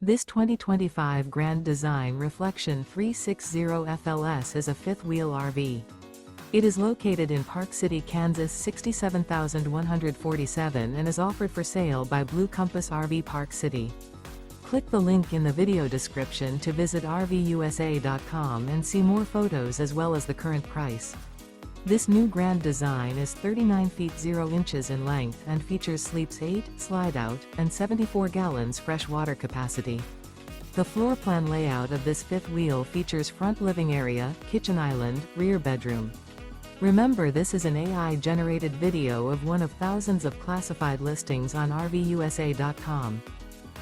This 2025 Grand Design Reflection 360 FLS is a fifth-wheel RV. It is located in Park City, Kansas 67147 and is offered for sale by Blue Compass RV Park City. Click the link in the video description to visit RVUSA.com and see more photos as well as the current price. This new Grand Design is 39 feet 0 inches in length and features sleeps 8, slide-out, and 74 gallons fresh water capacity. The floor plan layout of this fifth wheel features front living area, kitchen island, rear bedroom. Remember, this is an AI-generated video of one of thousands of classified listings on RVUSA.com.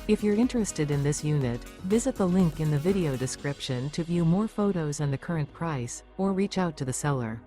If you're interested in this unit, visit the link in the video description to view more photos and the current price, or reach out to the seller.